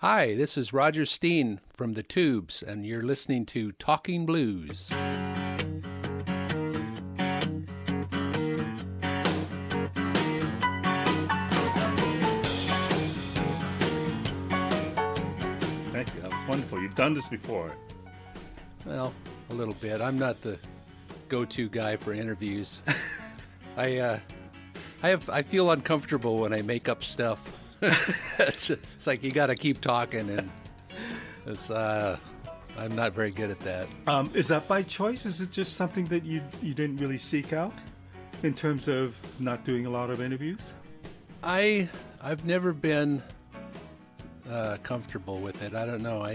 Hi, this is Roger Steen from the Tubes, and you're listening to Talking Blues. Thank you. That was wonderful. You've done this before. Well, a little bit. I'm not the go-to guy for interviews. I feel uncomfortable when I make up stuff. It's like you got to keep talking, and I'm not very good at that. Is that by choice? Is it just something that you didn't really seek out in terms of not doing a lot of interviews? I've never been comfortable with it. I don't know.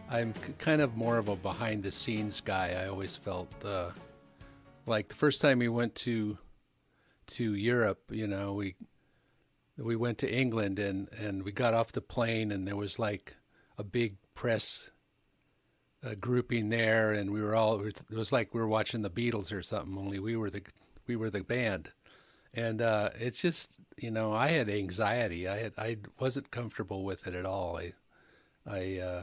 I'm kind of more of a behind the scenes guy. I always felt like the first time we went to Europe, we went to England and we got off the plane and there was like a big press grouping there, and it was like we were watching the Beatles or something, only we were the band. And it's just, I had anxiety. I wasn't comfortable with it at all. I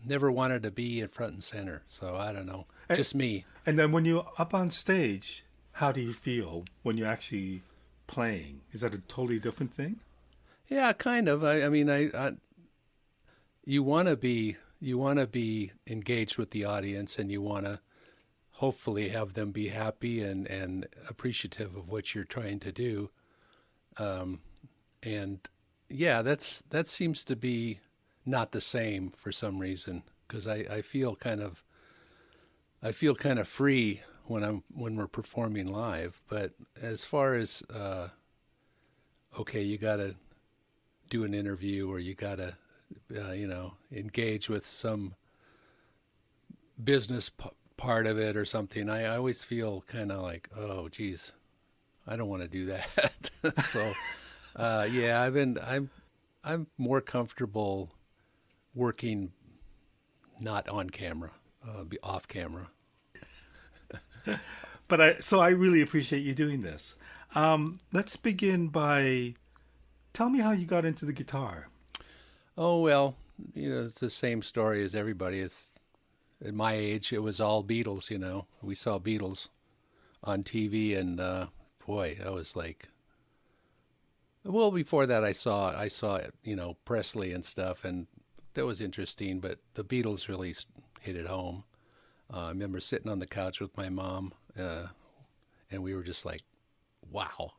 never wanted to be in front and center. So I don't know, just me. And then when you're up on stage, how do you feel when you're actually playing? Is that a totally different thing? Yeah, kind of. I mean, you want to be engaged with the audience, and you want to hopefully have them be happy and appreciative of what you're trying to do. And yeah, that seems to be not the same for some reason, because I feel kind of free when we're performing live. But as far as okay, you got to do an interview, or you got to engage with some business part of it or something, I always feel kind of like, oh geez, I don't want to do that. So yeah, I'm more comfortable working not on camera, be off camera. So I really appreciate you doing this. Let's begin by, tell me how you got into the guitar. Oh well, it's the same story as everybody. It's at my age, it was all Beatles. We saw Beatles on TV, and boy, that was like. Well, before that, I saw it, Presley and stuff, and that was interesting. But the Beatles really hit it home. I remember sitting on the couch with my mom, and we were just like, wow.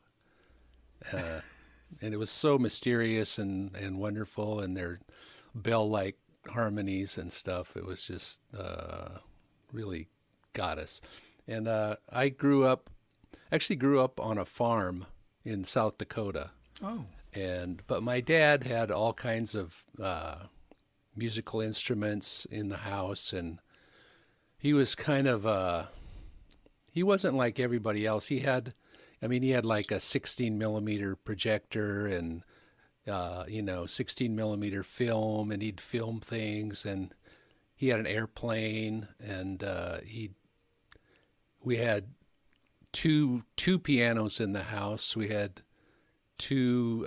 And it was so mysterious and wonderful, and their bell-like harmonies and stuff. It was just really got us. And I grew up on a farm in South Dakota. Oh. But my dad had all kinds of musical instruments in the house, and he was kind of he wasn't like everybody else. He had like a 16 millimeter projector and 16 millimeter film, and he'd film things, and he had an airplane, and we had two pianos in the house. We had two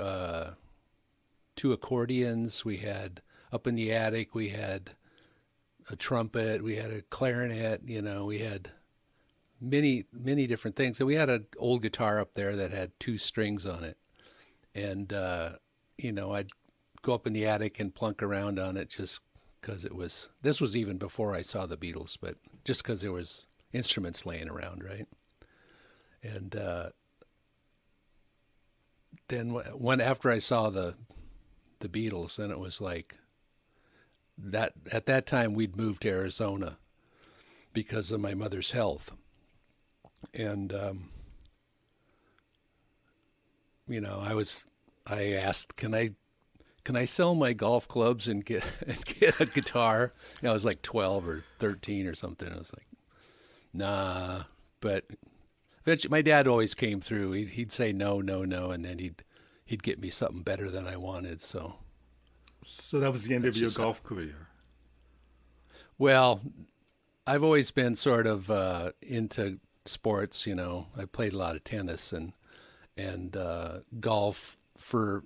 accordions. We had, up in the attic, we had a trumpet, we had a clarinet, we had many different things. And we had an old guitar up there that had two strings on it. And I'd go up in the attic and plunk around on it just because this was even before I saw the Beatles, but just because there was instruments laying around, right? And then after I saw the Beatles, then it was like that. At that time, we'd moved to Arizona because of my mother's health, and I asked, can I sell my golf clubs and get a guitar? I was like 12 or 13 or something. I was like, nah. But eventually, my dad always came through. He'd say no, and then he'd get me something better than I wanted. So that was the end of your golf career. Well, I've always been sort of into sports. I played a lot of tennis and golf for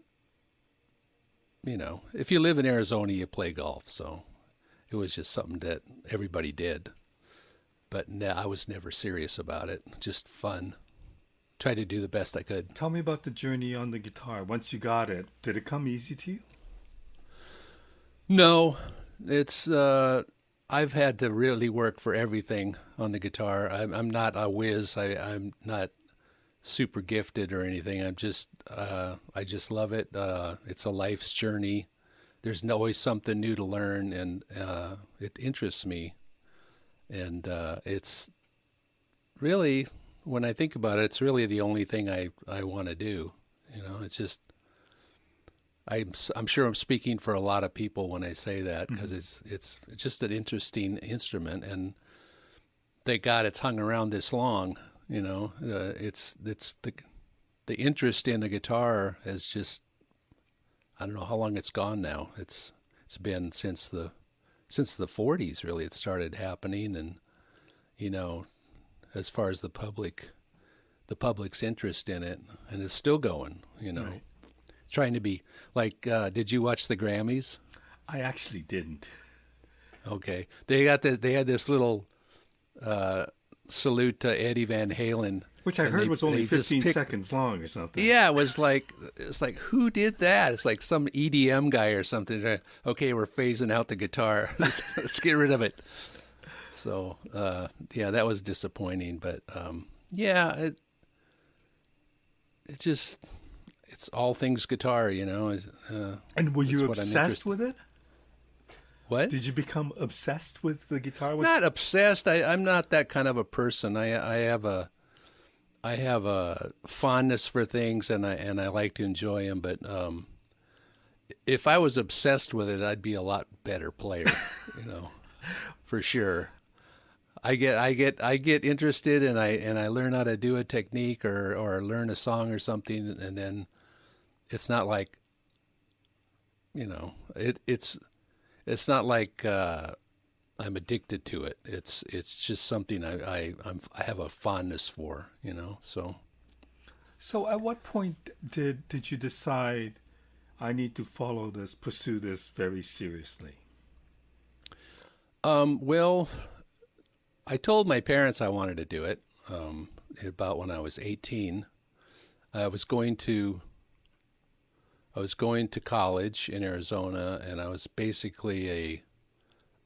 if you live in Arizona, you play golf. So it was just something that everybody did. But I was never serious about it. Just fun. Tried to do the best I could. Tell me about the journey on the guitar. Once you got it, did it come easy to you? No, it's I've had to really work for everything on the guitar. I'm not a whiz. I'm not super gifted or anything. I just love it. It's a life's journey. There's always something new to learn, and it interests me. And it's really, when I think about it, it's really the only thing I want to do. It's just, I'm sure I'm speaking for a lot of people when I say that, because it's just an interesting instrument, and thank God it's hung around this long. It's the interest in the guitar has just, I don't know how long it's gone now. It's been since the 40s really it started happening, and as far as the public's interest in it, and it's still going. Right. Trying to be like, did you watch the Grammys? I actually didn't. Okay, they had this little salute to Eddie Van Halen, Which I heard was only 15 seconds long or something. Yeah, it's like who did that? It's like some EDM guy or something. Okay, we're phasing out the guitar. Let's get rid of it. So that was disappointing. But it's all things guitar, And were you obsessed with it? What? Did you become obsessed with the guitar? Not obsessed. I'm not that kind of a person. I have a fondness for things, and I like to enjoy them. But if I was obsessed with it, I'd be a lot better player, for sure. I get interested, and I learn how to do a technique or learn a song or something, and then it's not like, it's not like I'm addicted to it. It's just something I have a fondness for, So. So at what point did you decide I need to pursue this very seriously? Well, I told my parents I wanted to do it about when I was 18. I was going to college in Arizona, and I was basically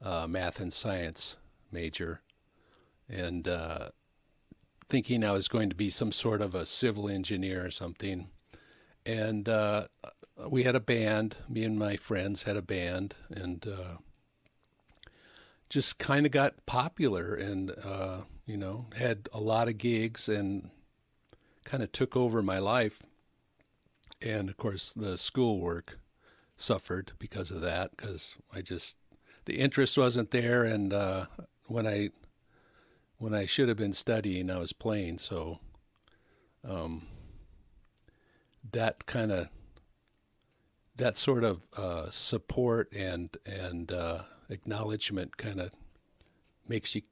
a math and science major, and thinking I was going to be some sort of a civil engineer or something. And we had a band. Me and my friends had a band, and just kind of got popular, and had a lot of gigs, and kind of took over my life. And of course, the schoolwork suffered because of that, because the interest wasn't there, and when I should have been studying, I was playing. So that sort of support and acknowledgement kind of makes you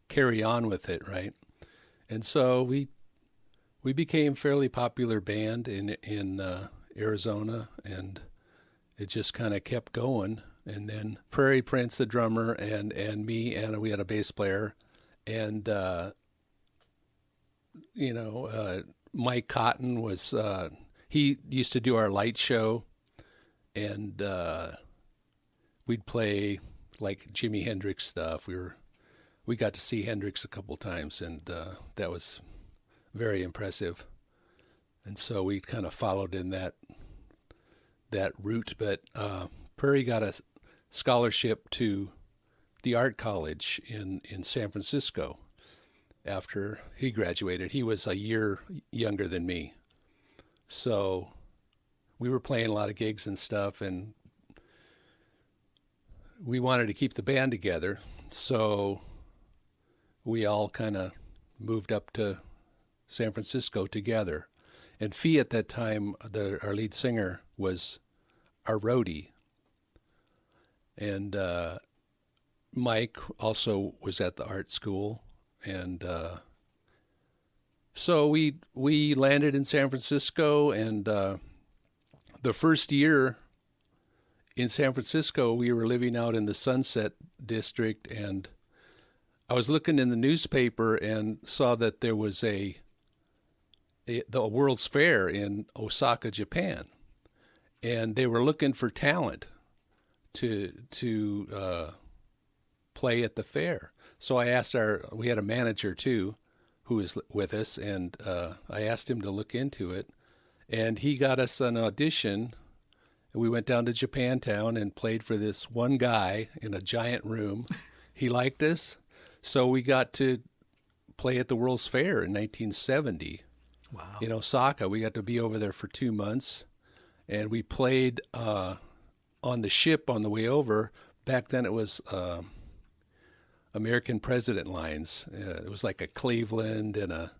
carry on with it, right? And so we became a fairly popular band in Arizona, and it just kind of kept going. And then Prairie Prince, the drummer, and me, and we had a bass player, and Mike Cotton was he used to do our light show, and we'd play like Jimi Hendrix stuff. We got to see Hendrix a couple times, and that was very impressive. And so we kind of followed in that route. But Prairie got a scholarship to the art college in San Francisco after he graduated. He was a year younger than me. So we were playing a lot of gigs and stuff, and we wanted to keep the band together. So we all kind of moved up to San Francisco together. And Fee at that time, our lead singer, was our roadie. And Mike also was at the art school. And so we landed in San Francisco, and the first year in San Francisco, we were living out in the Sunset District, and I was looking in the newspaper and saw that there was the World's Fair in Osaka, Japan, and they were looking for talent to play at the fair. So I asked we had a manager too, who was with us, and I asked him to look into it, and he got us an audition. We went down to Japantown and played for this one guy in a giant room. He liked us, so we got to play at the World's Fair in 1970. Wow. In Osaka. We got to be over there for 2 months, and we played on the ship on the way over. Back then it was American President lines. It was like a Cleveland and I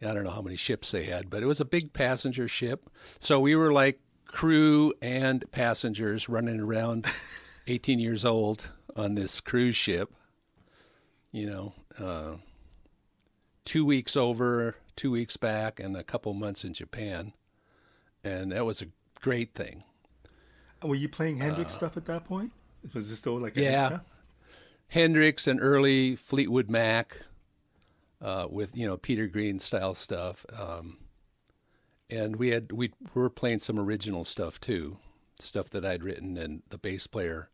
don't know how many ships they had, but it was a big passenger ship. So we were like crew and passengers running around 18 years old on this cruise ship, 2 weeks over, 2 weeks back, and a couple months in Japan. And that was a great thing. Were you playing Hendrix stuff at that point? Was this still like yeah, Hendrix and early Fleetwood Mac with Peter Green style stuff, and we were playing some original stuff too, stuff that I'd written and the bass player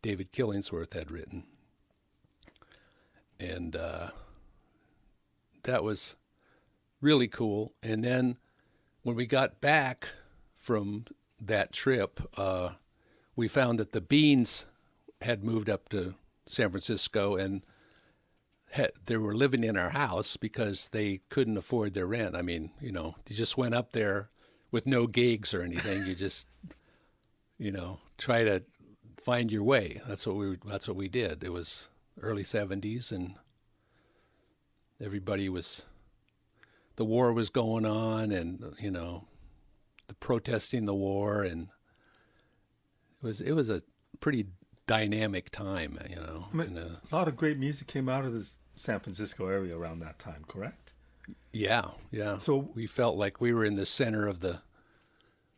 David Killingsworth had written, and that was really cool. And then when we got back from that trip, we found that the Beans had moved up to San Francisco, and they were living in our house because they couldn't afford their rent. I mean, you just went up there with no gigs or anything. You just, try to find your way. That's what we did. It was early 70s, and the war was going on, and the protesting the war, and it was a pretty dynamic time, I mean, a lot of great music came out of this San Francisco area around that time, correct? Yeah. So we felt like we were in the center of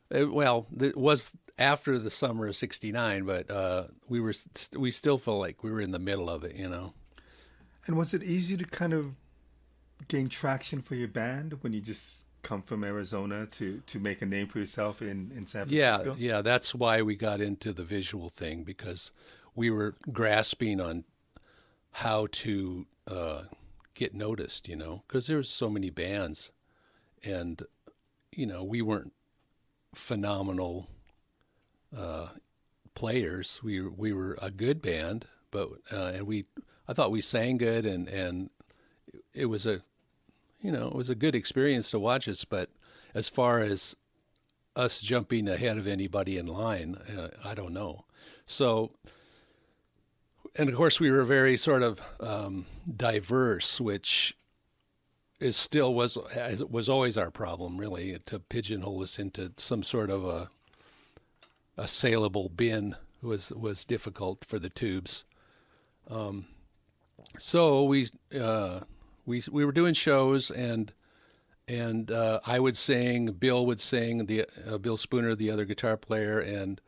it was after the summer of '69, but we still felt like we were in the middle of it, And was it easy to kind of gain traction for your band when you just come from Arizona to make a name for yourself in San Francisco? Yeah, that's why we got into the visual thing, because we were grasping on how to get noticed, because there was so many bands, and we weren't phenomenal players. We were a good band, but I thought we sang good, and it was a good experience to watch us. But as far as us jumping ahead of anybody in line, I don't know. So, and of course we were very sort of diverse, which was always our problem, really, to pigeonhole us into some sort of a saleable bin was difficult for the Tubes. So we were doing shows, and I would sing, Bill would sing, Bill Spooner, the other guitar player, and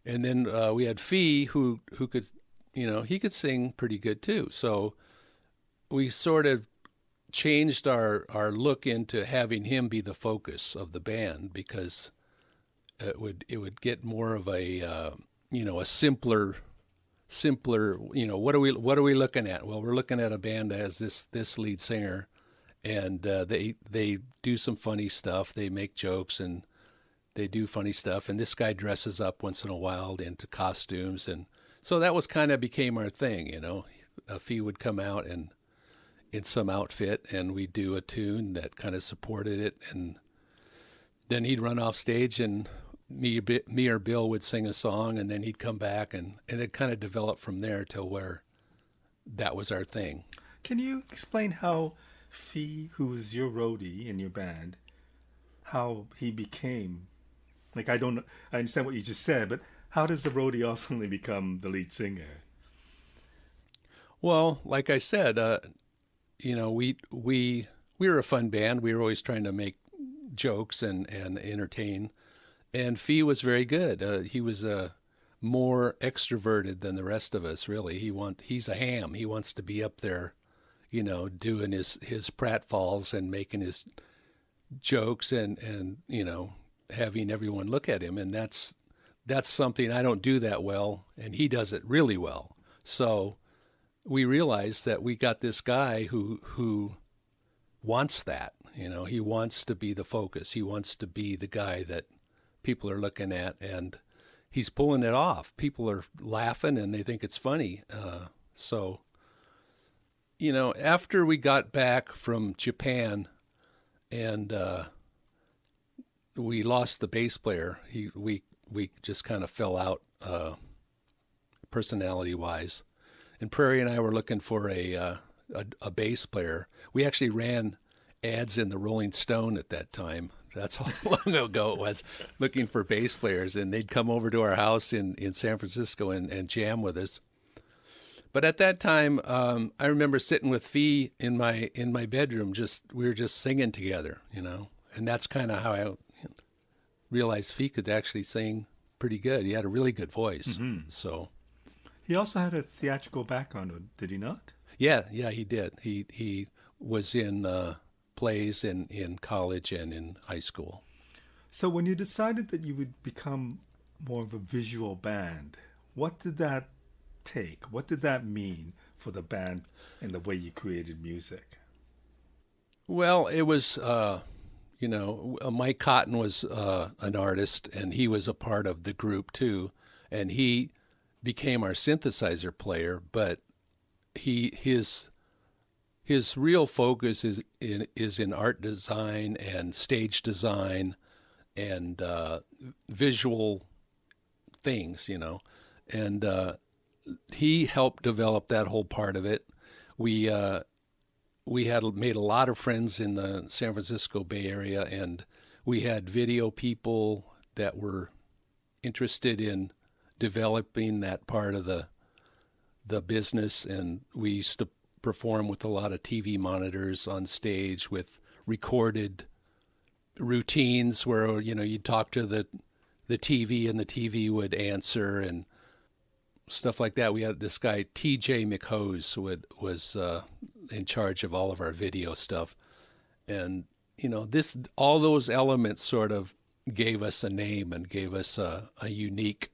then we had Fee who could, he could sing pretty good too. So we sort of changed our look into having him be the focus of the band, because it would get more of a simpler, what are we looking at? Well, we're looking at a band that has this lead singer, and they do some funny stuff. They make jokes and they do funny stuff, and this guy dresses up once in a while into costumes, and so that was kind of became our thing. A Fee would come out and in some outfit, and we'd do a tune that kind of supported it, and then he'd run off stage, and me or Bill would sing a song, and then he'd come back, and it kind of developed from there to where that was our thing. Can you explain how Fee, who was your roadie in your band, how he became, I understand what you just said, but how does the roadie ultimately become the lead singer? Well, like I said, we were a fun band. We were always trying to make jokes and entertain. And Fee was very good. He was more extroverted than the rest of us, really. He's a ham. He wants to be up there, doing his pratfalls and making his jokes and having everyone look at him. And that's something I don't do that well, and he does it really well. So we realized that we got this guy who wants that. He wants to be the focus. He wants to be the guy that people are looking at, and he's pulling it off. People are laughing and they think it's funny. So after we got back from Japan and we lost the bass player, we just kind of fell out personality-wise. And Prairie and I were looking for a bass player. We actually ran ads in the Rolling Stone at that time. That's how long ago it was, looking for bass players. And they'd come over to our house in San Francisco and jam with us. But at that time, I remember sitting with Fee in my bedroom. We were just singing together, And that's kind of how I realized Fee could actually sing pretty good. He had a really good voice. Mm-hmm. So he also had a theatrical background, did he not? Yeah, he did. He was in plays in college and in high school. So when you decided that you would become more of a visual band, what did that take? What did that mean for the band and the way you created music? Well, it was, Mike Cotton was an artist, and he was a part of the group too, and he became our synthesizer player, but his real focus is in art design and stage design and visual things, and he helped develop that whole part of it. We had made a lot of friends in the San Francisco Bay Area, and we had video people that were interested in developing that part of the business, and we used to perform with a lot of TV monitors on stage with recorded routines where you'd talk to the TV and the TV would answer and stuff like that. We had this guy TJ McHose who was in charge of all of our video stuff, and all those elements sort of gave us a name and gave us a unique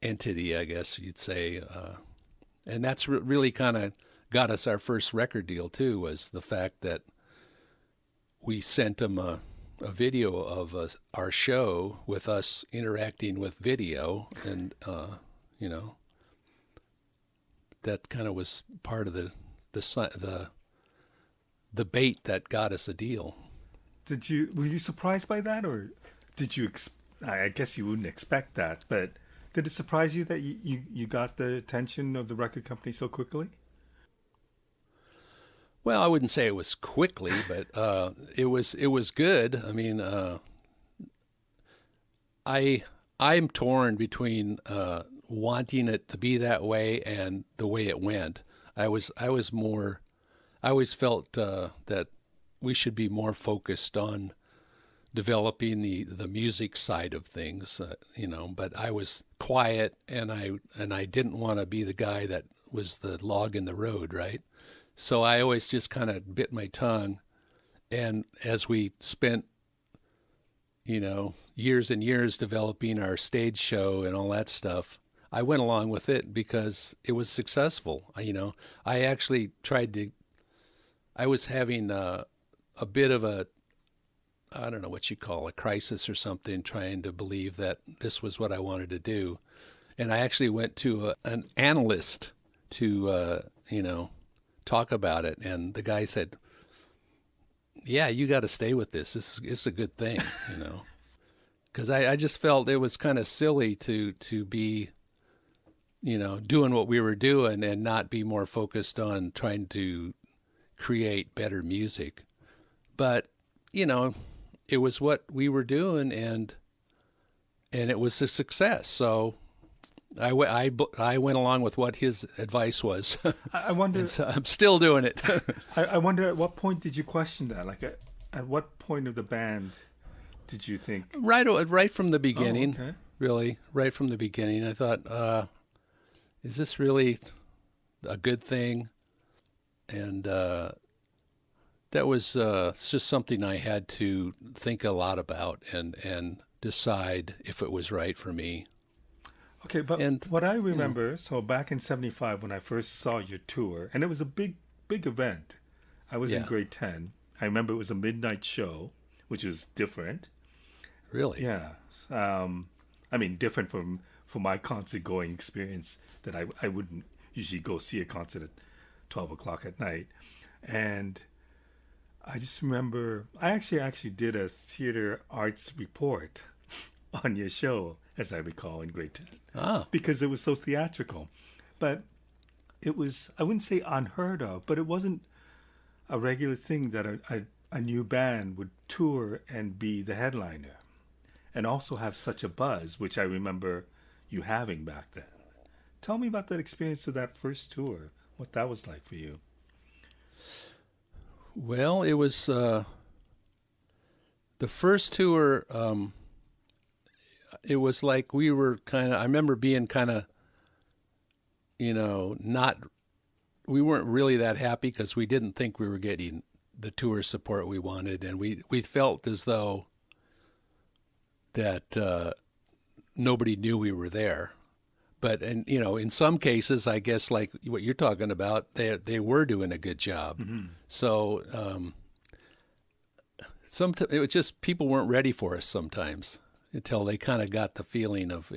entity, I guess you'd say, and that's really kind of got us our first record deal too, was the fact that we sent them a video of our show with us interacting with video, and that kind of was part of the bait that got us a deal. Were you surprised by that, or did you? I guess you wouldn't expect that, but did it surprise you that you got the attention of the record company so quickly? Well, I wouldn't say it was quickly, but it was good. I mean, I'm torn between wanting it to be that way and the way it went. I always felt that we should be more focused on developing the music side of things, But I was quiet, and I didn't want to be the guy that was the log in the road, right? So I always just kind of bit my tongue, and as we spent, years and years developing our stage show and all that stuff, I went along with it because it was successful. I actually I was having a bit of I don't know what you call a crisis or something, trying to believe that this was what I wanted to do. And I actually went to an analyst to, talk about it. And the guy said, yeah, you got to stay with this. It's a good thing, because I just felt it was kind of silly to be, doing what we were doing and not be more focused on trying to create better music. But, it was what we were doing, and it was a success. So I went along with what his advice was. I wonder. So I'm still doing it. I wonder, at what point did you question that? Like, at what point of the band did you think? Right from the beginning. Oh, okay. really, right from the beginning. I thought, is this really a good thing? And that was just something I had to think a lot about and decide if it was right for me. Okay, but And, what I you know, remember, so back in '75 when I first saw your tour, and it was a big event. I was in yeah, grade 10. I remember it was a midnight show, which was different. really. Yeah. Um, I mean, different from my concert going experience that I wouldn't usually go see a concert at 12 o'clock at night. And I just remember I actually did a theater arts report on your show, as I recall, in grade 10, Ah, because it was so theatrical. But it was, I wouldn't say unheard of, but it wasn't a regular thing that a new band would tour and be the headliner and also have such a buzz, which I remember you having back then. Tell me about that experience of that first tour, what that was like for you. well, it was the first tour. It was like we were kind of, I remember being kind of, not, we weren't really that happy because we didn't think we were getting the tour support we wanted. And we felt as though that nobody knew we were there. But, and in some cases, I guess like what you're talking about, they were doing a good job. Mm-hmm. So it was just people weren't ready for us sometimes until they kind of got the feeling of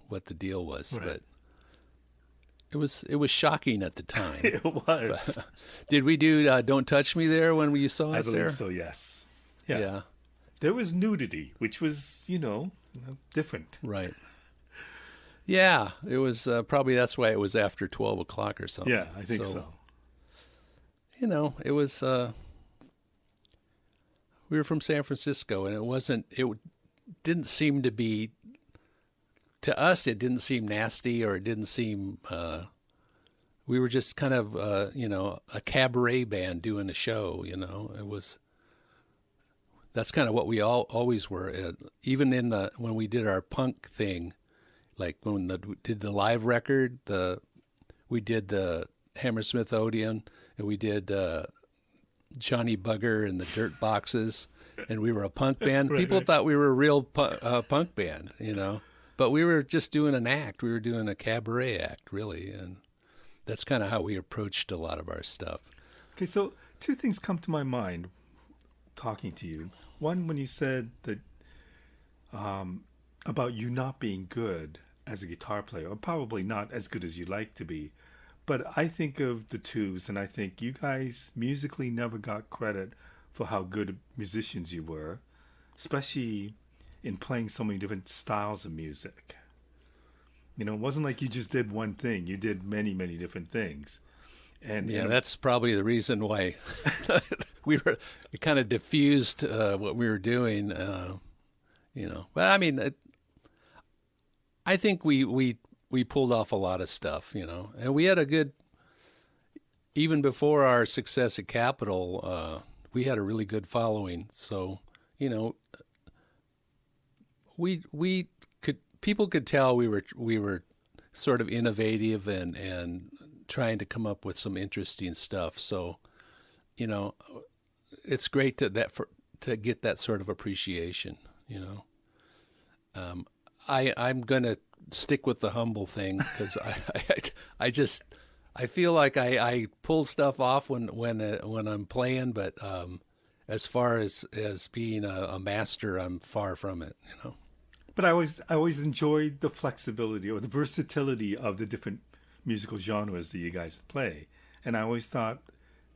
what the deal was. Right. But it was shocking at the time. It was. Did we do "Don't Touch Me" there when you saw I us there? believe so, yes. Yeah. Yeah, There was nudity, which was, different. right. Yeah, it was probably that's why it was after 12 o'clock or something. Yeah, I think so. It was. We were from San Francisco, and it wasn't. It didn't seem to be. To us, it didn't seem nasty, or it didn't seem. We were just kind of, a cabaret band doing a show. It was. That's kind of what we always were. Even when we did our punk thing, like when we did the live record, we did the Hammersmith Odeon, and we did Johnny Bugger and the Dirt Boxes, and we were a punk band. Right, People right. thought we were a real punk band, but we were just doing an act. We were doing a cabaret act, really, and that's kind of how we approached a lot of our stuff. Okay, so two things come to my mind talking to you. One, when you said that about you not being good as a guitar player, or probably not as good as you'd like to be. But I think of the Tubes, and I think you guys musically never got credit for how good musicians you were, especially in playing so many different styles of music. It wasn't like you just did one thing. You did many, many different things. And Yeah, that's probably the reason why it kind of diffused what we were doing. But I mean, I think we pulled off a lot of stuff, and we had a good. Even before our success at Capitol, we had a really good following. So, we could people could tell we were sort of innovative and trying to come up with some interesting stuff. So, it's great to get that sort of appreciation. I'm gonna stick with the humble thing because I feel like I pull stuff off when I'm playing, but as far as being a master, I'm far from it. But I always enjoyed the flexibility or the versatility of the different musical genres that you guys play. And I always thought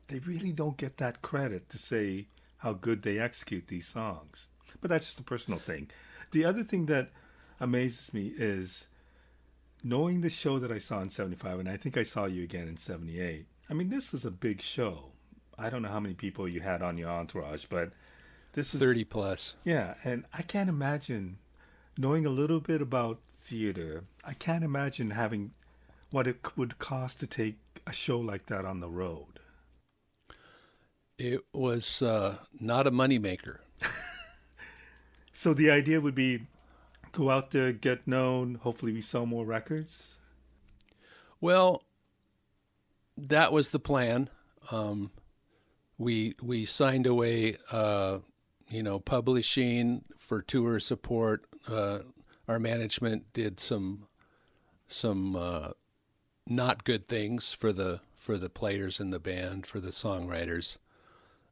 they really don't get that credit to say how good they execute these songs. But that's just a personal thing. The other thing that amazes me is knowing the show that I saw in '75, and I think I saw you again in '78. I mean, this was a big show. I don't know how many people you had on your entourage, but this is 30 plus. Yeah, and I can't imagine knowing a little bit about theater. I can't imagine having what it would cost to take a show like that on the road. It was not a moneymaker. So the idea would be Go out there, get known. Hopefully, we sell more records. Well, that was the plan. We signed away, publishing for tour support. Our management did some not good things for the players in the band, for the songwriters.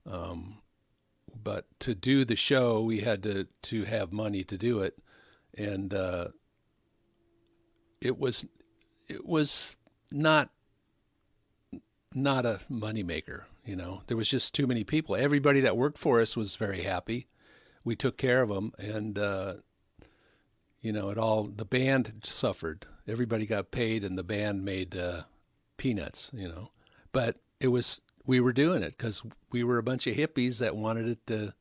But to do the show, we had to have money to do it, and it was not a moneymaker. There was just too many people. Everybody that worked for us was very happy. We took care of them, and the band suffered. Everybody got paid, and the band made peanuts. But we were doing it because we were a bunch of hippies that wanted it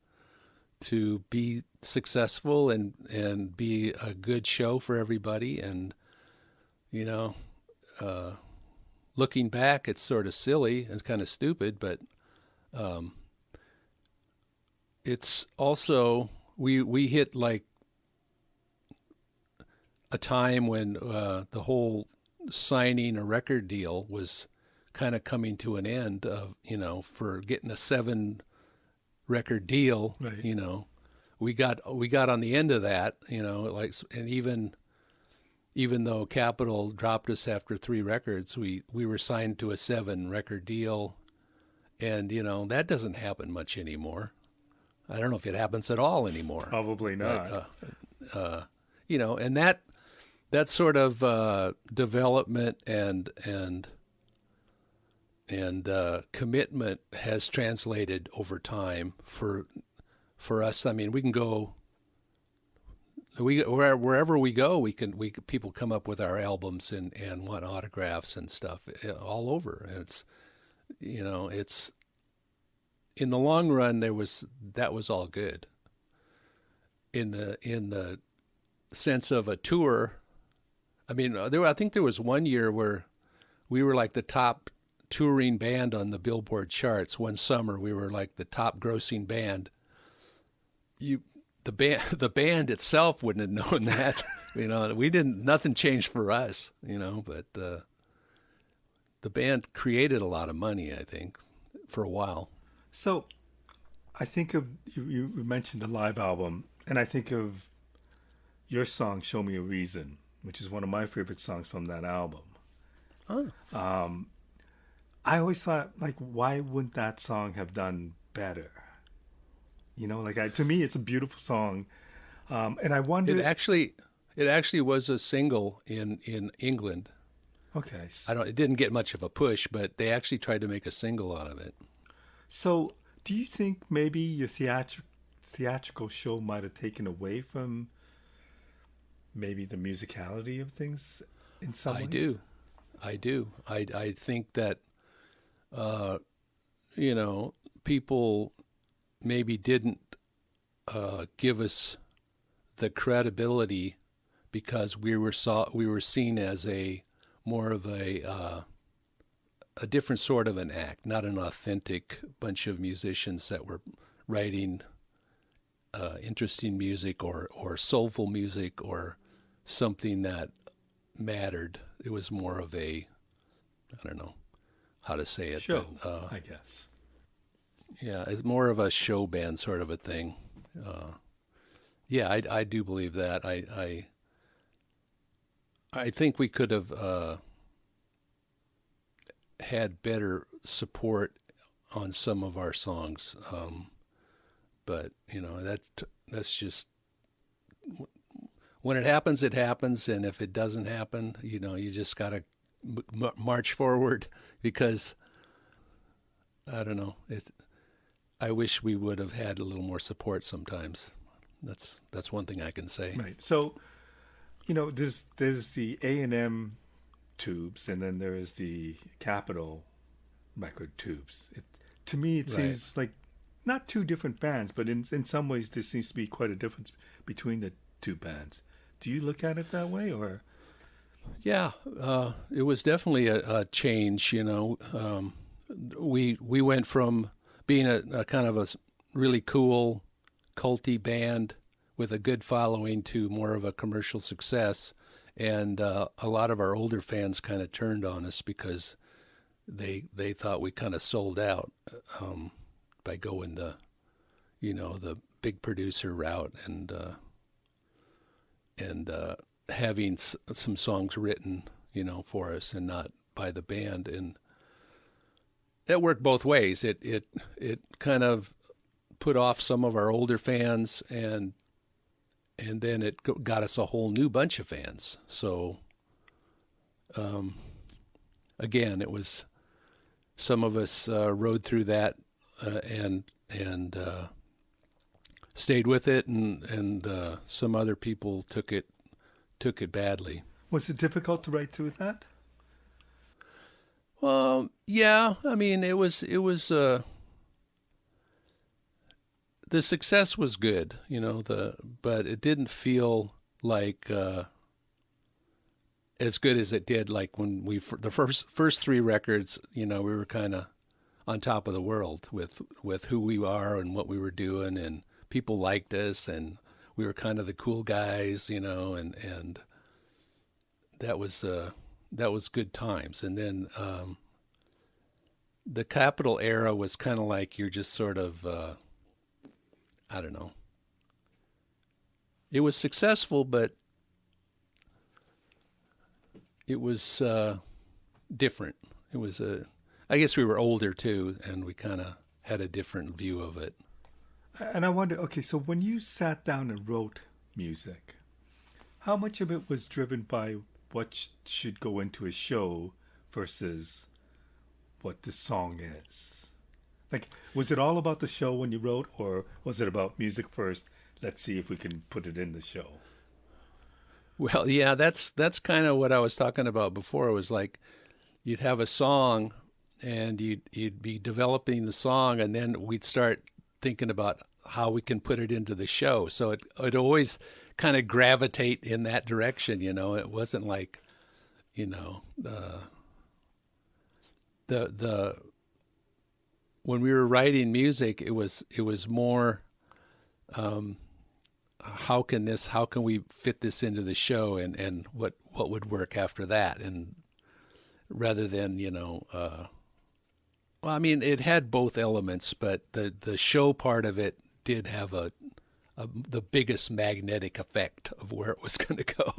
to be successful and be a good show for everybody. And looking back, it's sort of silly and kind of stupid, but it's also we hit like a time when the whole signing a record deal was kind of coming to an end of, for getting a 7 record deal. Right. We got on the end of that, and even though Capitol dropped us after 3 records, we were signed to a 7 record deal, and that doesn't happen much anymore. I don't know if it happens at all anymore. Probably not. But, and that sort of development and commitment has translated over time for us. I mean, we can go. Wherever we go, people come up with our albums and want autographs and stuff all over. And it's in the long run that was all good. In the sense of a tour, I mean, I think there was one year where we were like the top touring band on the Billboard charts. One summer we were like the top grossing band. The band itself wouldn't have known that. Nothing changed for us, but the band created a lot of money, I think, for a while. So I think of you mentioned the live album, and I think of your song "Show Me a Reason," which is one of my favorite songs from that album. Oh. I always thought, like, why wouldn't that song have done better? To me, it's a beautiful song, and I wonder. It actually was a single in England. Okay. It didn't get much of a push, but they actually tried to make a single out of it. So, do you think maybe your theatrical show might have taken away from maybe the musicality of things in some ways? I do. I think that, people maybe didn't give us the credibility because we were seen as a more of a different sort of an act, not an authentic bunch of musicians that were writing interesting music or soulful music or something that mattered. It was more of a, I don't know how to say it. Show, but, I guess. Yeah, it's more of a show band sort of a thing. I do believe that. I think we could have had better support on some of our songs, but that's just when it happens, and if it doesn't happen, you just gotta march forward because I don't know. I wish we would have had a little more support sometimes. That's one thing I can say. Right. So, there's the A&M tubes, and then there is the Capitol record tubes. To me, it seems like not two different bands, but in some ways, there seems to be quite a difference between the two bands. Do you look at it that way, or? Yeah, it was definitely a change. We went from being a kind of a really cool, culty band with a good following to more of a commercial success. And a lot of our older fans kind of turned on us because they thought we kind of sold out by going the big producer route and having some songs written, for us and not by the band. And that worked both ways. It kind of put off some of our older fans, and then it got us a whole new bunch of fans. So again, it was some of us rode through that and stayed with it, and some other people took it badly. Was it difficult to write through that? Well, yeah. I mean, it was. The success was good, but it didn't feel like as good as it did. Like when the first three records, we were kind of on top of the world with who we are and what we were doing, and people liked us, and we were kind of the cool guys, and that was good times. And then the Capitol era was kind of like you're just sort of, I don't know. It was successful, but it was different. It was I guess we were older too, and we kind of had a different view of it. And I wonder, okay, so when you sat down and wrote music, how much of it was driven by what should go into a show versus what the song is? Like, was it all about the show when you wrote, or was it about music first? Let's see if we can put it in the show. Well, yeah, that's kind of what I was talking about before. It was like you'd have a song, and you'd be developing the song, and then we'd start thinking about how we can put it into the show. So it always kind of gravitate in that direction. It wasn't like, the when we were writing music, it was more, how can we fit this into the show, and what would work after that, and rather than well, I mean, it had both elements, but the show part of it did have the biggest magnetic effect of where it was going to go.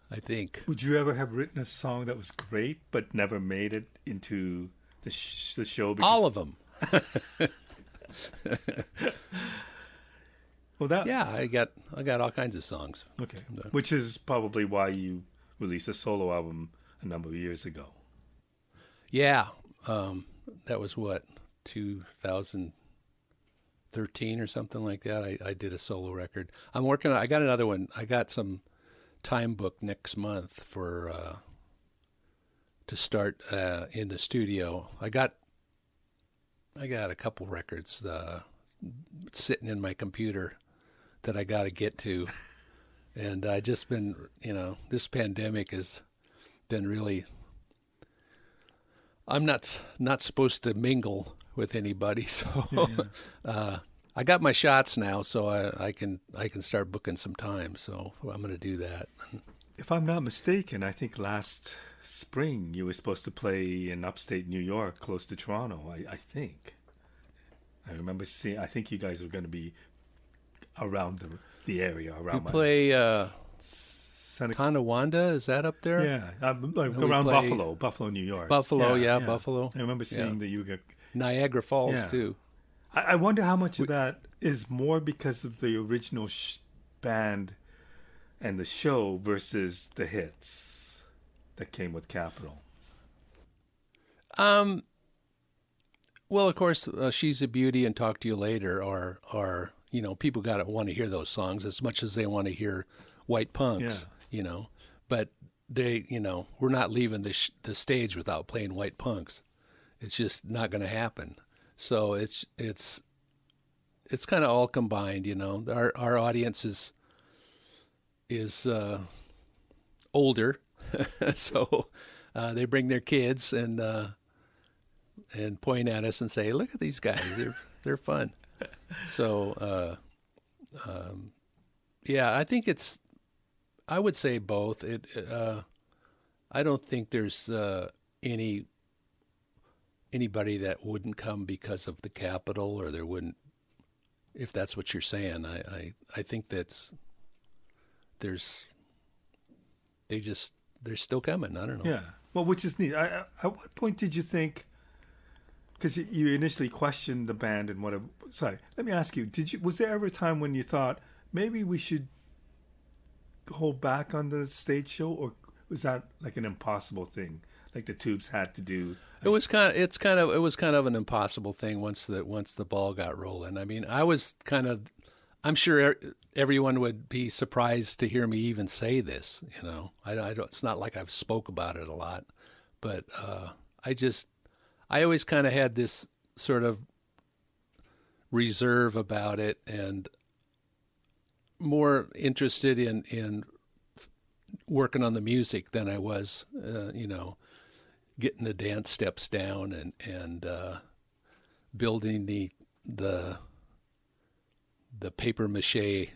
I think. Would you ever have written a song that was great but never made it into the show? All of them. Well, yeah, I got all kinds of songs. Okay, which is probably why you released a solo album a number of years ago. Yeah, that was 2013 or something like that. I did a solo record. I'm working on. I got another one. I got some time booked next month for to start in the studio. I got a couple records sitting in my computer that I got to get to, and I just been, this pandemic has been really. I'm not supposed to mingle with anybody, so I got my shots now, so I can start booking some time. So I'm going to do that. If I'm not mistaken, I think last spring you were supposed to play in upstate New York, close to Toronto. I think. I remember seeing. I think you guys were going to be around the area around. We play Tonawanda. Is that up there? Yeah, around Buffalo, New York. Buffalo, yeah. Buffalo. I remember seeing that you got Niagara Falls too. I wonder how much of that is more because of the original band and the show versus the hits that came with Capitol. Well, of course, She's a Beauty and Talk to You Later are people got to want to hear those songs as much as they want to hear White Punks, but they, we're not leaving the stage without playing White Punks. It's just not going to happen. So it's kind of all combined, Our audience is older, so they bring their kids and point at us and say, "Look at these guys, they're fun." So Yeah, I think I would say both. I don't think there's any anybody that wouldn't come because of the capital, or there wouldn't, if that's what you're saying. I think there's they're still coming. I don't know. Yeah. Well, which is neat. At what point did you think? Because you initially questioned the band and whatever. Sorry, let me ask you: Was there ever a time when you thought maybe we should hold back on the stage show, or was that like an impossible thing, like the Tubes had to do? It was kind of an impossible thing once the ball got rolling. I mean, I'm sure everyone would be surprised to hear me even say this. You know, I don't. It's not like I've spoke about it a lot, but I always kind of had this sort of reserve about it, and more interested in working on the music than I was, getting the dance steps down and building the paper mache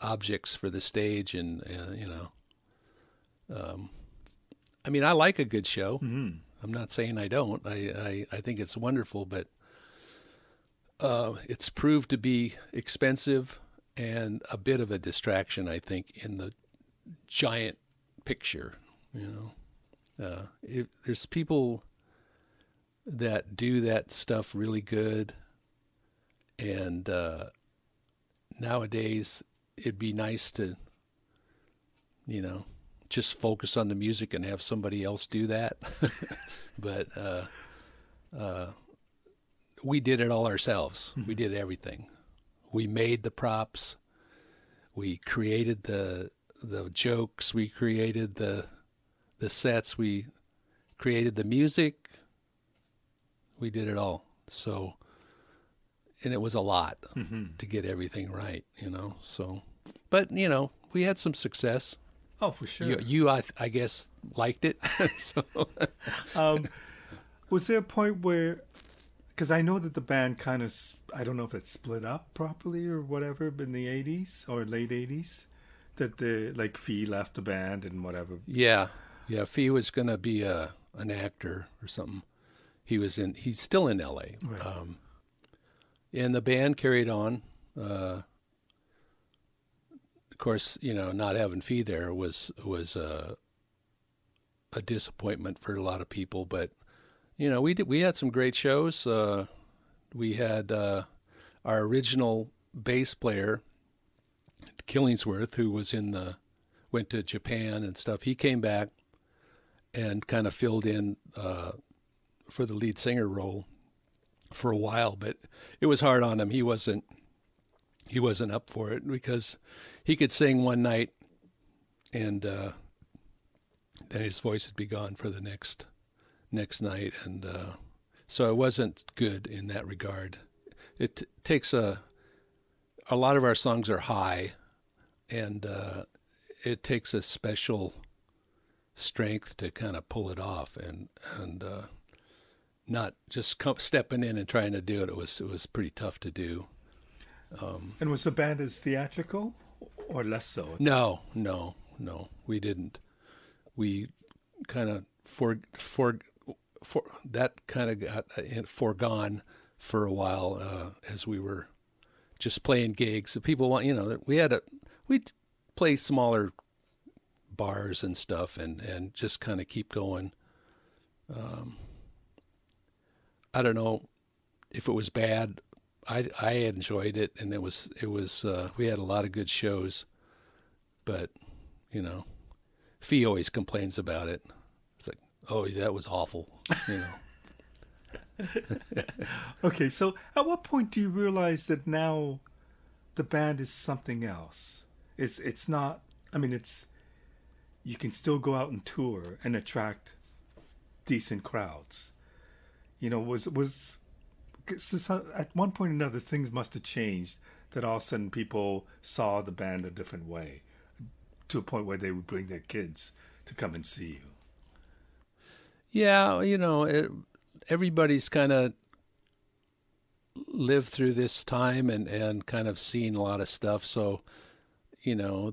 objects for the stage, and I mean, I like a good show. Mm-hmm. I'm not saying I don't. I think it's wonderful, but it's proved to be expensive and a bit of a distraction, I think, in the giant picture. There's people that do that stuff really good, and nowadays it'd be nice to, just focus on the music and have somebody else do that. But we did it all ourselves. We did everything. We made the props. We created the jokes. We created the sets. We created the music. We did it all. So, and it was a lot to get everything right, So, but we had some success. Oh, for sure. I guess liked it. So, was there a point where? Because I know that the band kind of, I don't know if it split up properly or whatever in the 80s or late 80s, that Fee left the band and whatever. Yeah. Fee was going to be an actor or something. He's still in LA. Right. And the band carried on. Of course, not having Fee there was a disappointment for a lot of people, but we had some great shows. We had our original bass player, Killingsworth, who went to Japan and stuff. He came back and kind of filled in for the lead singer role for a while, but it was hard on him. He wasn't up for it because he could sing one night and then his voice would be gone for the next night, and so it wasn't good in that regard. It takes a lot of our songs are high, and it takes a special strength to kind of pull it off, and not just stepping in and trying to do it. It was pretty tough to do. And was the band as theatrical or less so? No, we didn't. We kind of that kind of got foregone for a while as we were just playing gigs. The people want, we'd play smaller bars and stuff and just kind of keep going. I don't know if it was bad. I enjoyed it, and it was we had a lot of good shows, but Fee always complains about it. It's like, oh, that was awful, Okay, so at what point do you realize that now the band is something else? It's not. I mean, you can still go out and tour and attract decent crowds. Was at one point or another things must have changed, that all of a sudden people saw the band a different way, to a point where they would bring their kids to come and see you. Yeah, everybody's kind of lived through this time and kind of seen a lot of stuff. So, you know,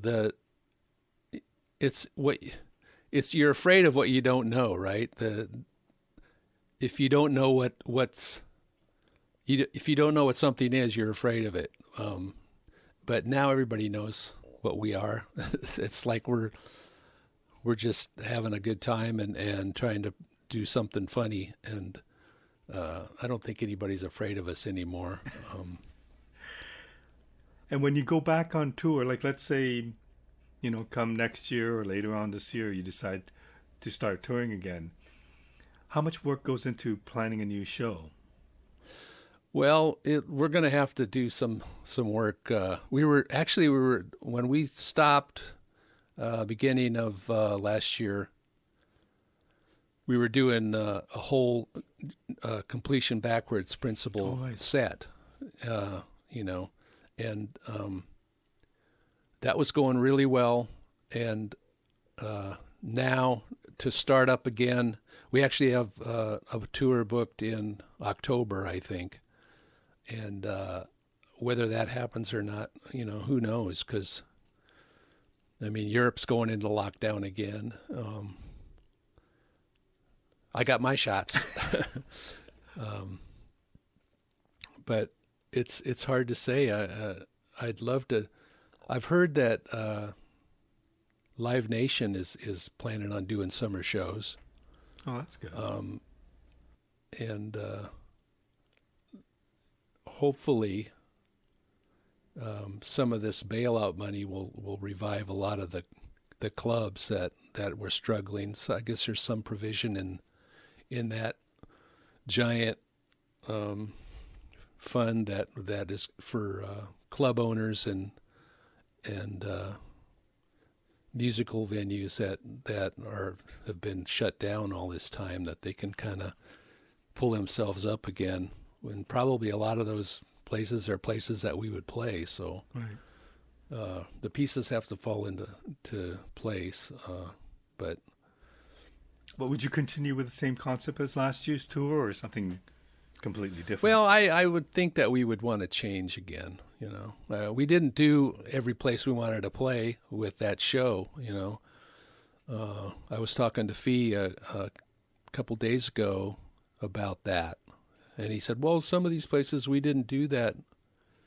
it's what it's you're afraid of what you don't know, right? If you don't know if you don't know what something is, you're afraid of it. But now everybody knows what we are. It's like we're just having a good time and trying to do something funny. And I don't think anybody's afraid of us anymore. And when you go back on tour, like let's say, you know, come next year or later on this year, you decide to start touring again. How much work goes into planning a new show? Well, we're going to have to do some work. We were when we stopped beginning of last year. We were doing a whole completion backwards principle set, you know, and that was going really well. And now to start up again, we actually have a tour booked in October, I think. And whether that happens or not, you know, who knows? Because, I mean, Europe's going into lockdown again. I got my shots. But it's hard to say. I'd love to. I've heard that Live Nation is planning on doing summer shows. Oh, that's good. And hopefully some of this bailout money will revive a lot of the clubs that were struggling. So I guess there's some provision in that giant fund that is for club owners and musical venues that have been shut down all this time, that they can kind of pull themselves up again. And probably a lot of those places are places that we would play. So Right. The pieces have to fall into place. But would you continue with the same concept as last year's tour, or something completely different? well, I would think that we would want to change again. You know, we didn't do every place we wanted to play with that show. You know, I was talking to Fee a couple days ago about that. And he said, well, some of these places we didn't do that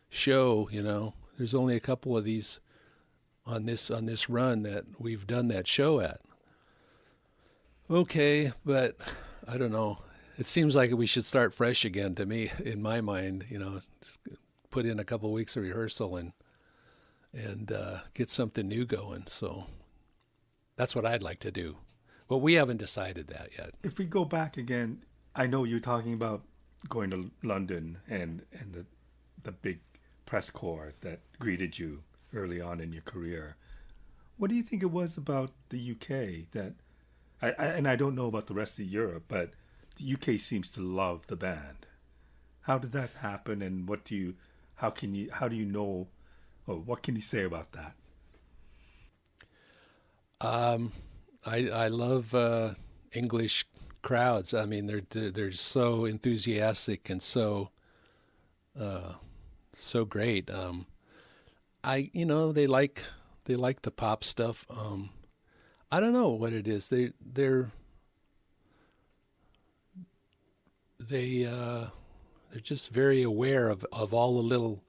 show, you know. There's only a couple of these on this run that we've done that show at. Okay, but I don't know. It seems like we should start fresh again to me, in my mind, you know. Just put in a couple of weeks of rehearsal and get something new going. So that's what I'd like to do. But we haven't decided that yet. If we go back again, I know you're talking about going to London and the big press corps that greeted you early on in your career. What do you think it was about the UK that, I don't know about the rest of Europe, but the UK seems to love the band. How did that happen, and how do you know, or what can you say about that? I love English crowds. I mean, they're so enthusiastic and so great. You know, they like the pop stuff. I don't know what it is. They're just very aware of all the little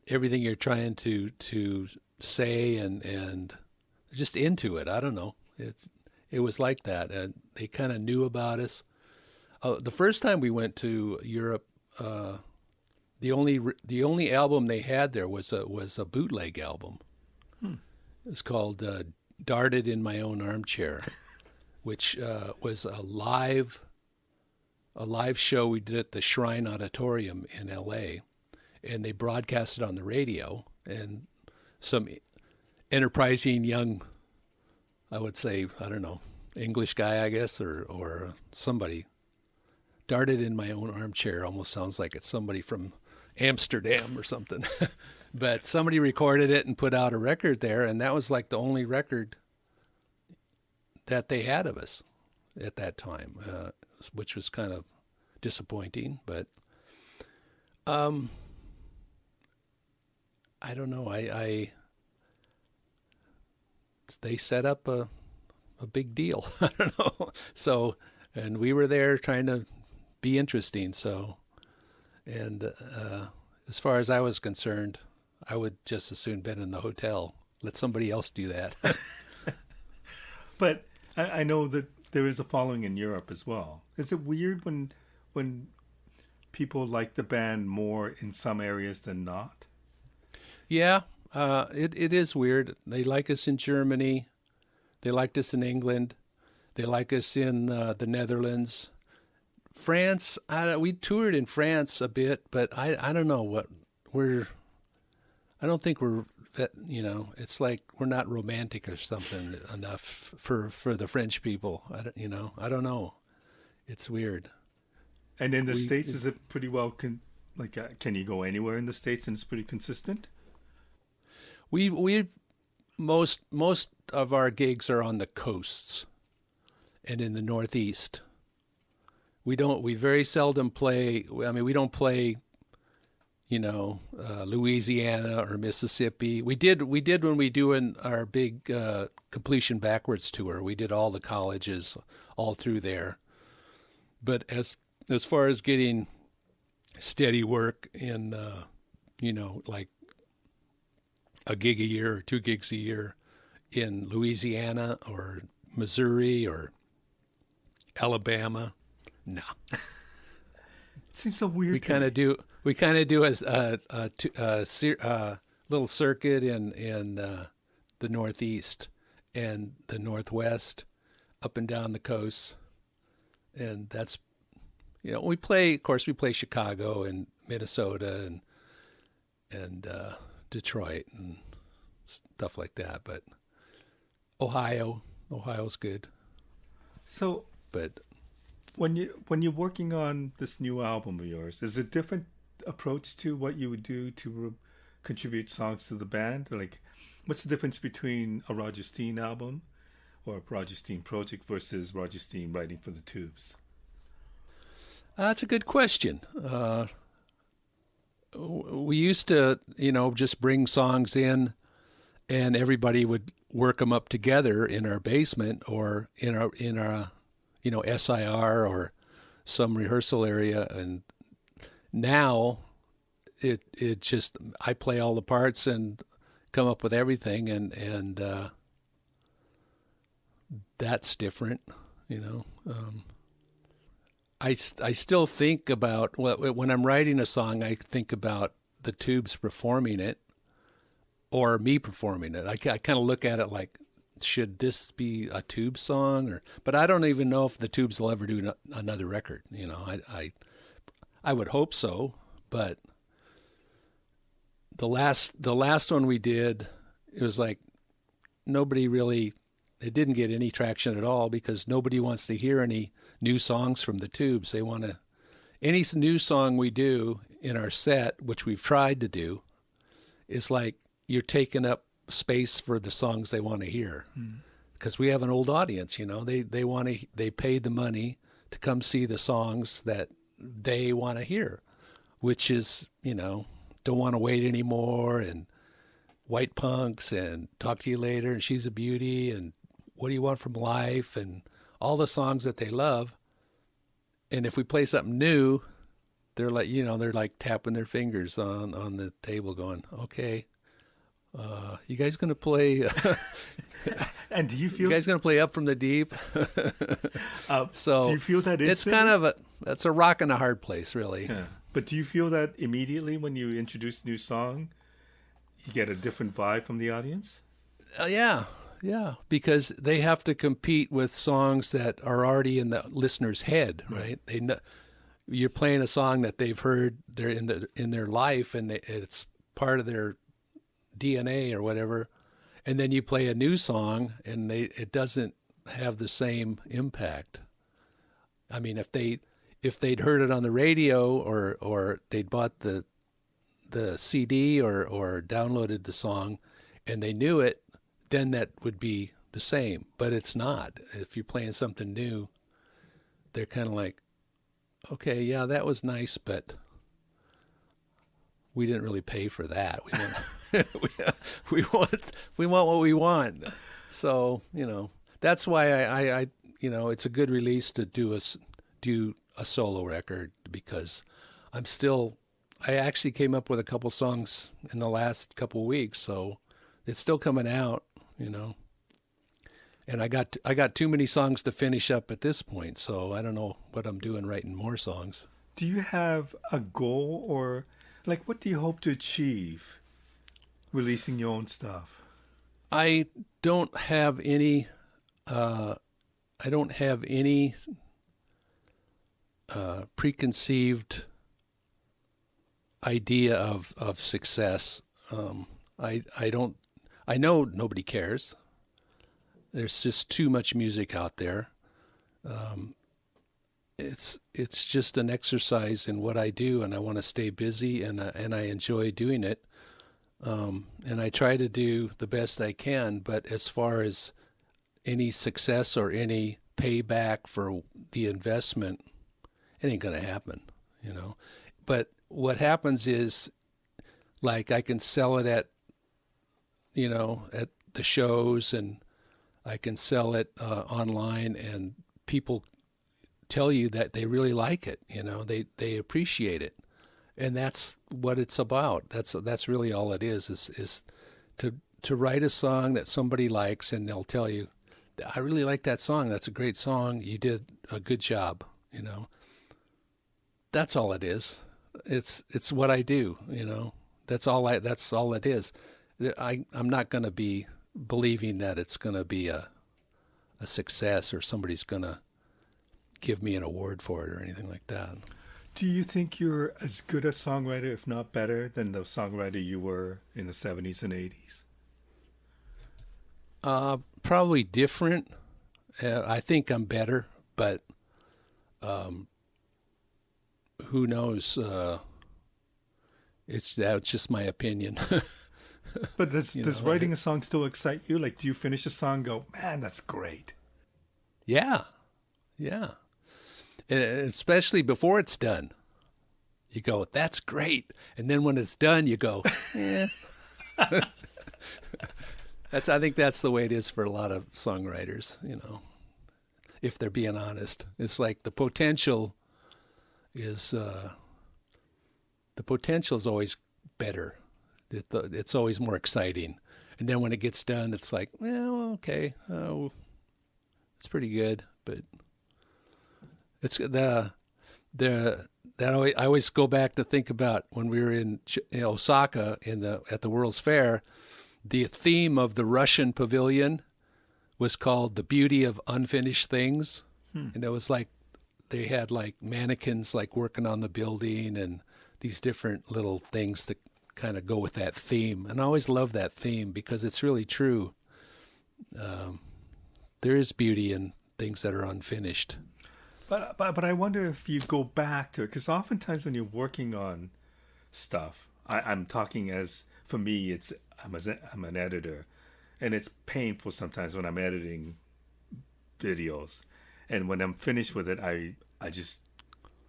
everything you're trying to say and they're just into it. I don't know. It was like that, and they kind of knew about us. The first time we went to Europe, the only album they had there was a bootleg album. It was called "Darted in My Own Armchair," which was a live show we did at the Shrine Auditorium in L.A., and they broadcast it on the radio. And some enterprising young, I would say, I don't know, English guy, I guess, or somebody, darted in my own armchair. Almost sounds like it's somebody from Amsterdam or something. But somebody recorded it and put out a record there, and that was like the only record that they had of us at that time, which was kind of disappointing. But Um, I don't know. They set up a big deal. I don't know. So, and we were there trying to be interesting. So, and as far as I was concerned, I would just as soon been in the hotel. Let somebody else do that. But I know that there is a following in Europe as well. Is it weird when people like the band more in some areas than not? Yeah, it is weird. They like us in Germany. They liked us in England. They like us in the Netherlands. France, we toured in France a bit, but I don't know what I don't think we're, it's like we're not romantic or something enough for the French people. I don't know. It's weird. And in the States, is it pretty well, can you go anywhere in the States and it's pretty consistent? We most of our gigs are on the coasts and in the Northeast. We very seldom play. I mean, we don't play, Louisiana or Mississippi. We did when we do our big Completion Backwards tour. We did all the colleges all through there. But as far as getting steady work in, like a gig a year or 2 gigs a year in Louisiana or Missouri or Alabama, no. It seems so weird. We kind of do a little circuit in the Northeast and the Northwest, up and down the coast, and that's we play Chicago and Minnesota and Detroit and stuff like that, but Ohio's good. So, but when you're working on this new album of yours, is it a different approach to what you would do to contribute songs to the band? Or like, what's the difference between a Roger Steen album or a Roger Steen project versus Roger Steen writing for the Tubes? That's a good question. We used to, just bring songs in, and everybody would work them up together in our basement or in our SIR or some rehearsal area. And now it just, I play all the parts and come up with everything, and that's different, I still think about, when I'm writing a song, I think about the Tubes performing it or me performing it. I kind of look at it like, should this be a Tubes song? But I don't even know if the Tubes will ever do another record. I would hope so, but the last one we did, it was like it didn't get any traction at all because nobody wants to hear any new songs from the Tubes. They want any new song we do in our set, which we've tried to do, is like you're taking up space for the songs they want to hear. Because we have an old audience, they paid the money to come see the songs that they want to hear, which is, Don't Want to Wait Anymore and White Punks and Talk to You Later and She's a Beauty and What Do You Want from Life and all the songs that they love. And if we play something new, they're like, they're like tapping their fingers on the table going, okay, you guys going to play? And do you feel you guys going to play Up from the Deep? So do you feel that it's kind of that's a rock and a hard place, really. Yeah. But do you feel that immediately when you introduce a new song, you get a different vibe from the audience? Yeah, because they have to compete with songs that are already in the listener's head, right? They know, you're playing a song that they've heard in their life, and it's part of their DNA or whatever. And then you play a new song, and it doesn't have the same impact. I mean, if they'd heard it on the radio or they'd bought the CD or downloaded the song, and they knew it, then that would be the same. But it's not. If you're playing something new, they're kind of like, okay, yeah, that was nice, but we didn't really pay for that. We want we want what we want. So that's why I it's a good release to do a solo record, because I actually came up with a couple songs in the last couple weeks, so it's still coming out, And I got too many songs to finish up at this point, so I don't know what I'm doing writing more songs. Do you have a goal, or like what do you hope to achieve releasing your own stuff? I don't have any preconceived idea of success. I know nobody cares. There's just too much music out there. It's just an exercise in what I do, and I want to stay busy, and I enjoy doing it. And I try to do the best I can, but as far as any success or any payback for the investment, it ain't gonna happen, But what happens is, like, I can sell it at the shows, and I can sell it online, and people tell you that they really like it. They appreciate it, and that's what it's about. That's really all it is to write a song that somebody likes, and they'll tell you, I really like that song. That's a great song. You did a good job. That's all it is. It's what I do. That's all it is. I'm not going to be believing that it's going to be a success, or somebody's going to give me an award for it or anything like that. Do you think you're as good a songwriter, if not better, than the songwriter you were in the 70s and 80s? Probably different. I think I'm better, but who knows? That's just my opinion. But does writing a song still excite you? Like, do you finish a song and go, man, that's great? Yeah. And especially before it's done. You go, that's great. And then when it's done, you go, eh. I think that's the way it is for a lot of songwriters, if they're being honest. It's like the potential is always better. It's always more exciting. And then when it gets done, it's like, well, okay, it's pretty good, but it's I always go back to think about when we were in Osaka at the World's Fair. The theme of the Russian pavilion was called "The Beauty of Unfinished Things," and it was like they had like mannequins like working on the building, and these different little things that kind of go with that theme. And I always love that theme because it's really true. There is beauty in things that are unfinished. But I wonder if you go back to it, because oftentimes when you're working on stuff, I'm talking as, for me, I'm an editor, and it's painful sometimes when I'm editing videos, and when I'm finished with it, I just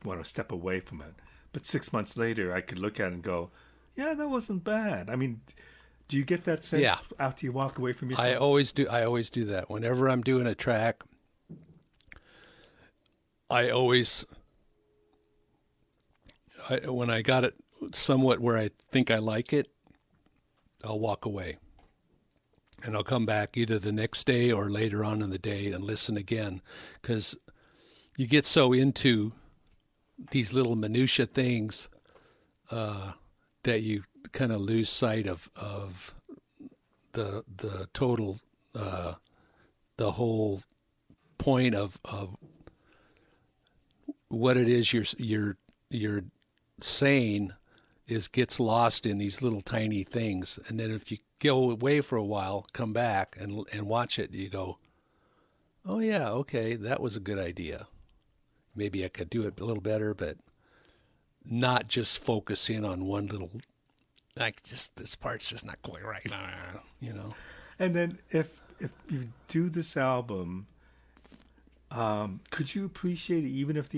want to step away from it. But 6 months later, I could look at it and go, yeah, that wasn't bad. I mean, do you get that sense after you walk away from your song? I always do that. Whenever I'm doing a track, when I got it somewhat where I think I like it, I'll walk away. And I'll come back either the next day or later on in the day and listen again. Because you get so into these little minutia things that you kind of lose sight of the total, the whole point of what it is you're saying gets lost in these little tiny things. And then if you go away for a while, come back and watch it, you go, oh yeah, okay, that was a good idea. Maybe I could do it a little better, but not just focus in on one little, like, just this part's just not quite right, And then if you do this album, could you appreciate it even if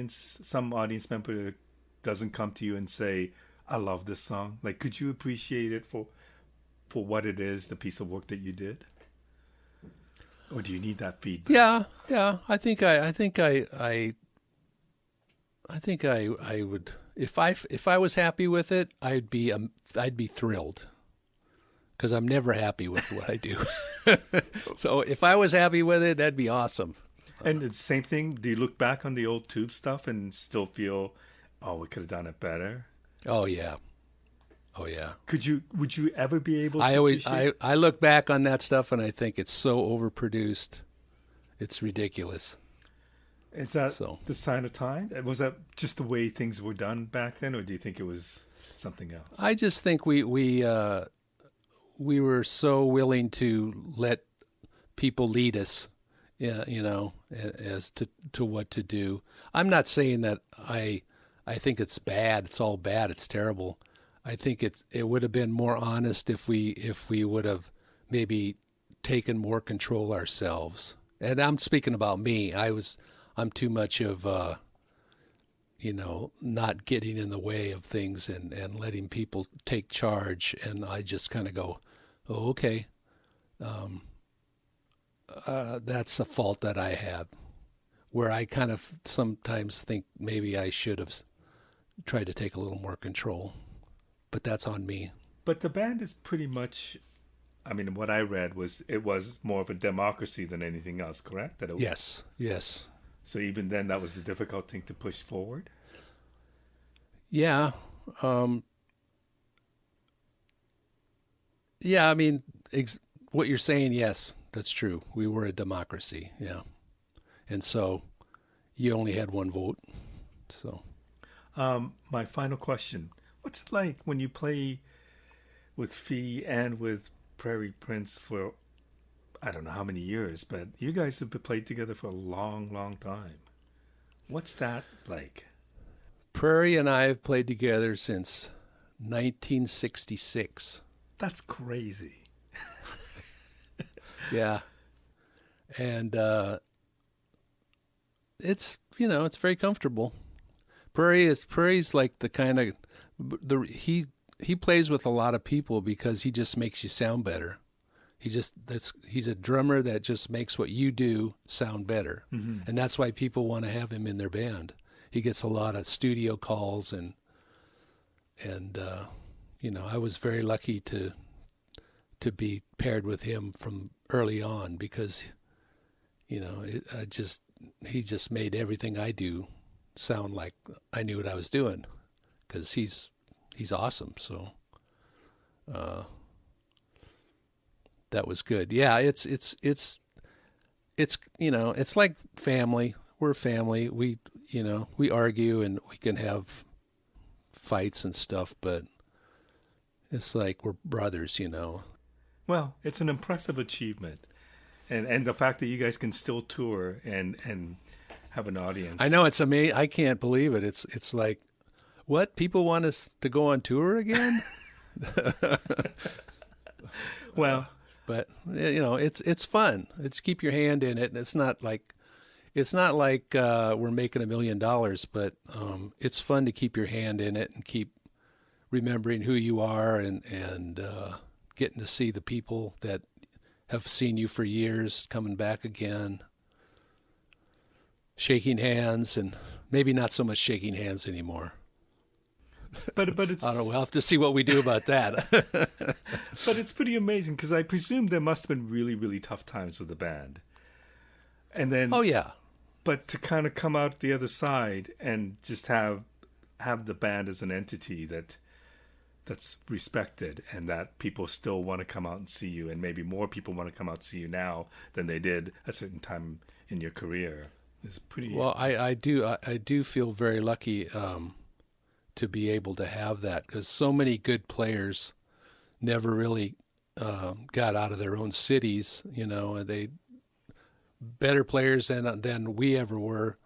some audience member doesn't come to you and say, I love this song. Like, could you appreciate it for what it is, the piece of work that you did? Or do you need that feedback? Yeah. I think I would if I was happy with it, I'd be thrilled because I'm never happy with what I do. So if I was happy with it, that'd be awesome. And it's the same thing. Do you look back on the old Tube stuff and still feel, oh, we could have done it better? Oh yeah, oh yeah. Would you ever be able to I always appreciate? I look back on that stuff and I think it's so overproduced. It's ridiculous. Is that So the sign of time? Was that just the way things were done back then, or do you think it was something else? I just think we were so willing to let people lead us, yeah, as to what to do. I'm not saying that I think it's bad. It's all bad. It's terrible. I think it would have been more honest if we would have maybe taken more control ourselves. And I'm speaking about me. I'm too much of not getting in the way of things and letting people take charge. And I just kind of go, oh, okay, that's a fault that I have, where I kind of sometimes think maybe I should have tried to take a little more control, but that's on me. But the band is pretty much. I mean, what I read was it was more of a democracy than anything else. Correct? Yes. So even then, that was the difficult thing to push forward. Yeah. Yeah, I mean, what you're saying, yes, that's true. We were a democracy, yeah. And so you only had one vote. So My final question: what's it like when you play with Fee and with Prairie Prince for I don't know how many years, but you guys have played together for a long, long time. What's that like? Prairie and I have played together since 1966. That's crazy. Yeah. And it's very comfortable. Prairie's like the kind of he plays with a lot of people because he just makes you sound better. He's a drummer that just makes what you do sound better. Mm-hmm. And that's why people want to have him in their band. He gets a lot of studio calls and I was very lucky to be paired with him from early on because he just made everything I do sound like I knew what I was doing because he's awesome. So that was good. Yeah, it's it's like family. We're family. We argue and we can have fights and stuff, but it's like we're brothers. Well, it's an impressive achievement, and the fact that you guys can still tour and have an audience. I know, it's amazing. I can't believe it. It's like, what, people want us to go on tour again? Well, but it's fun. It's keep your hand in it, and it's not like we're making $1 million, but it's fun to keep your hand in it and keep remembering who you are and getting to see the people that have seen you for years coming back again, shaking hands, and maybe not so much shaking hands anymore. But it's I don't know. We'll have to see what we do about that. But it's pretty amazing because I presume there must have been really, really tough times with the band. And then Oh yeah. But to kind of come out the other side and just have the band as an entity that's respected and that people still want to come out and see you, and maybe more people want to come out and see you now than they did a certain time in your career is pretty. Well, I do feel very lucky to be able to have that because so many good players never really got out of their own cities. They better players than we ever were,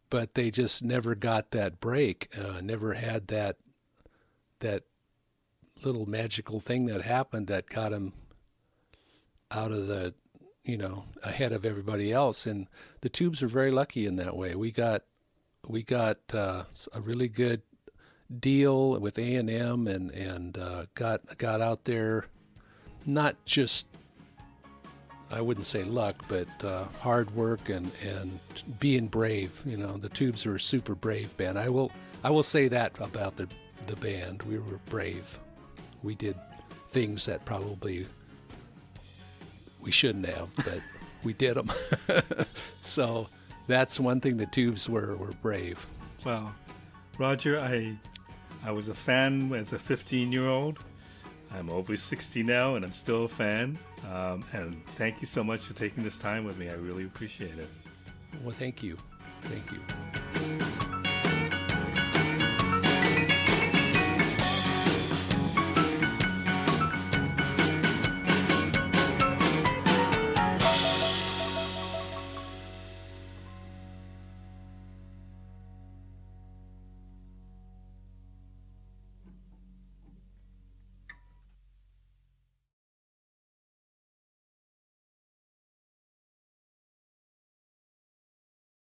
but they just never got that break. Never had that little magical thing that happened that got them out of the ahead of everybody else. And the Tubes are very lucky in that way. We got a really good deal with A&M and got out there, not just, I wouldn't say luck, but hard work and being brave. You know, the Tubes were a super brave band. I will say that about the band. We were brave. We did things that probably we shouldn't have, but we did them. So that's one thing the Tubes were brave. Well, Roger, I was a fan as a 15-year-old. I'm over 60 now, and I'm still a fan. And thank you so much for taking this time with me. I really appreciate it. Well, thank you. Thank you.